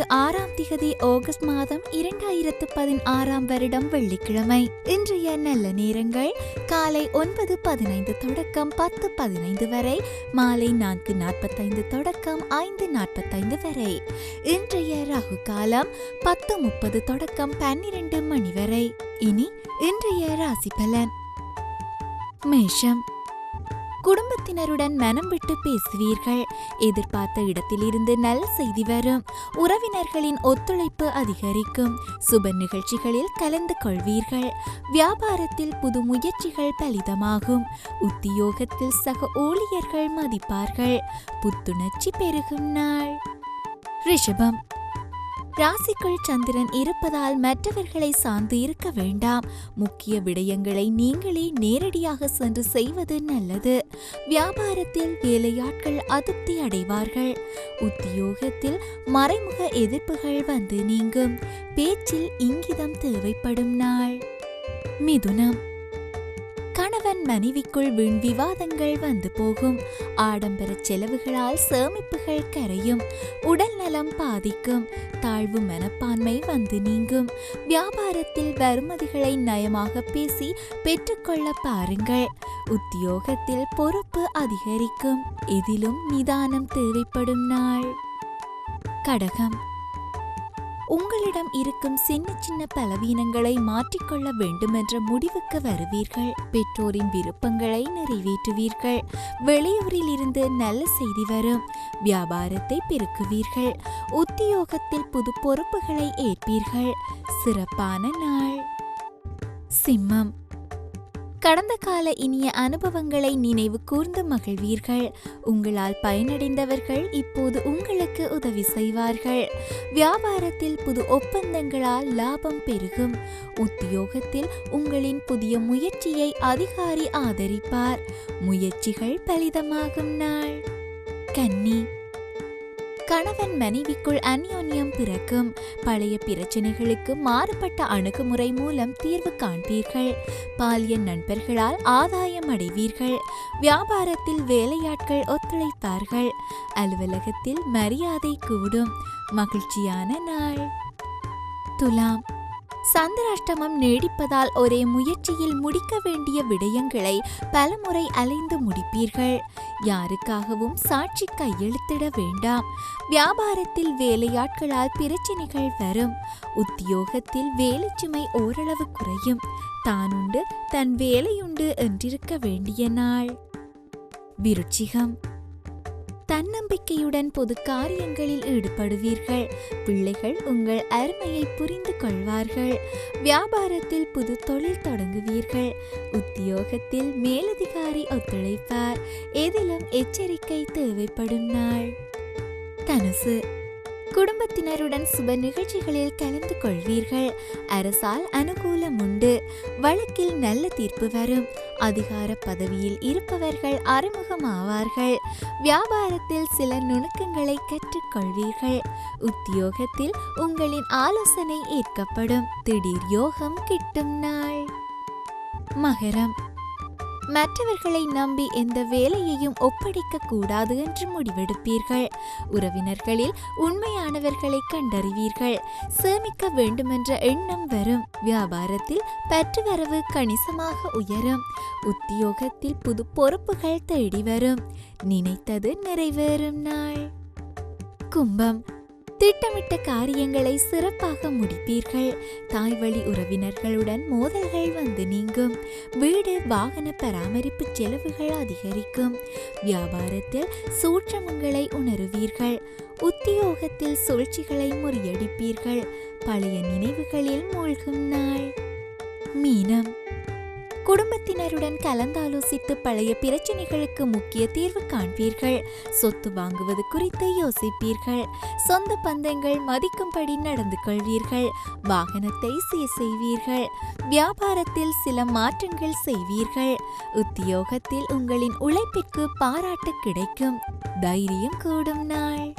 26 August மாதம் 2016 வருடம் வெள்ளிக்கிழமை. இன்றைய நல்ல நேரங்கள் காலை 9:15 தொடக்கம் 10:15 வரை, மாலை 4:45 தொடக்கம் 5:45 வரை. இன்றைய ராகு காலம் 10:30 தொடக்கம் 12 மணி வரை. இனி இன்றைய ராசி பலன். மேஷம். குடும்பத்தினருடன் மனம் விட்டு பேசுவீர்கள். எதிர்பார்த்த இடத்திலிருந்து நல்ல செய்தி வரும். உறவினர்களின் ஒத்துழைப்பு அதிகரிக்கும். சுப நிகழ்ச்சிகளில் கலந்து கொள்வீர்கள். வியாபாரத்தில் புது முயற்சிகள் பலிதமாகும். உத்தியோகத்தில் சக ஊழியர்கள் மதிப்பார்கள். புத்துணர்ச்சி பெருகும் நாள். ரிஷபம். ராசிக்குள் சந்திரன் இருப்பதால் மற்றவர்களை சார்ந்து இருக்க வேண்டாம். முக்கிய விடயங்களை நீங்களே நேரடியாக சென்று செய்வது நல்லது. வியாபாரத்தில் வேலையாட்கள் அதிருப்தி அடைவார்கள். உத்தியோகத்தில் மறைமுக எதிர்ப்புகள் வந்து நீங்கும். பேச்சில் இங்கிதம் தேவைப்படும் நாள். மிதுனம். கணவன் மனைவிக்குள் வீண் விவாதங்கள் வந்து போகும். ஆடம்பர செலவுகளால் சேமிப்புகள் கரையும். உடல் நலம் பாதிக்கும். தாழ்வு மனப்பான்மை வந்து நீங்கும். வியாபாரத்தில் வருமதிகளை நயமாக பேசி பெற்றுக்கொள்ள பாருங்கள். உத்தியோகத்தில் பொறுப்பு அதிகரிக்கும். இதிலும் நிதானம் தேவைப்படும் நாள். கடகம். உங்களிடம் இருக்கும் சின்ன சின்ன பலவீனங்களை மாற்றிக்கொள்ள வேண்டுமென்ற முடிவுக்கு வருவீர்கள். பெற்றோரின் விருப்பங்களை நிறைவேற்றுவீர்கள். வெளியூரில் இருந்து நல்ல செய்தி வரும். வியாபாரத்தை பெருக்குவீர்கள். உத்தியோகத்தில் புது பொறுப்புகளை ஏற்பீர்கள். சிறப்பான நாள். சிம்மம். கடந்த கால இனிய அனுபவங்களை நினைவு கூர்ந்து மகிழ்வீர்கள். உங்களால் பயனடைந்தவர்கள் இப்போது உங்களுக்கு உதவி செய்வார்கள். வியாபாரத்தில் புது ஒப்பந்தங்களால் லாபம் பெருகும். உத்தியோகத்தில் உங்களின் புதிய முயற்சியை அதிகாரி ஆதரிப்பார். முயற்சிகள் பலிதமாகும் நாள். கன்னி. கணவன் மனைவிக்குள் அந்யோன்யம் பிறக்கும். பழைய பிரச்சனைகளுக்கு மாறுபட்ட அணுகுமுறை மூலம் தீர்வு காண்பீர்கள். பாலிய நண்பர்களால் ஆதாயம் அடைவீர்கள். வியாபாரத்தில் வேலையாட்கள் ஒத்துழைப்பார்கள். அலுவலகத்தில் மரியாதை கூடும். மகிழ்ச்சியான நாள். துலாம். சந்திராஷ்டமம் நீடிப்பதால் ஒரே முயற்சியில் முடிக்க வேண்டிய விடயங்களை பலமுறை அலைந்து முடிப்பீர்கள். யாருக்காகவும் சாட்சி கையெழுத்திட வேண்டாம். வியாபாரத்தில் வேலையாட்களால் பிரச்சனைகள் வரும். உத்தியோகத்தில் வேலைச்சுமை ஓரளவு குறையும். தானுண்டு தன் வேலையுண்டு என்றிருக்க வேண்டிய நாள். விருச்சிகம். தன்னம்பிக்கையுடன் பொது காரியங்களில் ஈடுபடுவீர்கள். பிள்ளைகள் உங்கள் அருமையை புரிந்து கொள்வார்கள். வியாபாரத்தில் புது தொழில் தொடங்குவீர்கள். உத்தியோகத்தில் மேலதிகாரி ஒத்துழைப்பார். எதிலும் எச்சரிக்கை தேவைப்படும் நாள். தனுசு. குடும்பத்தினருடன் சுப நிகழ்ச்சிகளில் கலந்து கொள்வீர்கள். அரசால் அனுகூலம் உண்டு. வழக்கில் நல்ல தீர்ப்பு வரும். அதிகார பதவியில் இருப்பவர்கள் அறிமுகமாவார்கள். வியாபாரத்தில் சில நுணுக்கங்களை கற்றுக்கொள்வீர்கள். உத்தியோகத்தில் உங்களின் ஆலோசனை ஏற்கப்படும். திடீர் யோகம் கிட்டும் நாள். மகரம். மற்றவர்களை நம்பி எந்த வேலையையும் ஒப்படைக்க கூடாது என்று முடிவெடுப்பீர்கள். உறவினர்களில் உண்மையானவர்களை கண்டறிவீர்கள். சேமிக்க வேண்டுமென்ற எண்ணம் வரும். வியாபாரத்தில் பற்றுவரவு கணிசமாக உயரும். உத்தியோகத்தில் புது பொறுப்புகள் தேடி வரும். நினைத்தது நிறைவேறும் நாள். கும்பம். திட்டமிட்ட காரியங்களை சிறப்பாக முடிப்பீர்கள். தாய்வழி உறவினர்களுடன் மோதல்கள் வந்து நீங்கும். வீடு வாகன பராமரிப்பு செலவுகள் அதிகரிக்கும். வியாபாரத்தில் சூட்சமங்களை உணருவீர்கள். உத்தியோகத்தில் சூழ்ச்சிகளை முறியடிப்பீர்கள். பழைய நினைவுகளில் மூழ்கும் நாள். மீனம். குடும்பத்தினருடன் கலந்தாலோசித்து பழைய பிரச்சனைகளுக்கு முக்கிய தீர்வு காண்பீர்கள். சொத்து வாங்குவது குறித்து யோசிப்பீர்கள். சொந்த பந்தங்கள் மதிக்கும்படி நடந்து கொள்வீர்கள். வாகனத்தை சீர் செய்வீர்கள். வியாபாரத்தில் சில மாற்றங்கள் செய்வீர்கள். உத்தியோகத்தில் உங்களின் உழைப்பிற்கு பாராட்டு கிடைக்கும். தைரியம் கூடும் நாள்.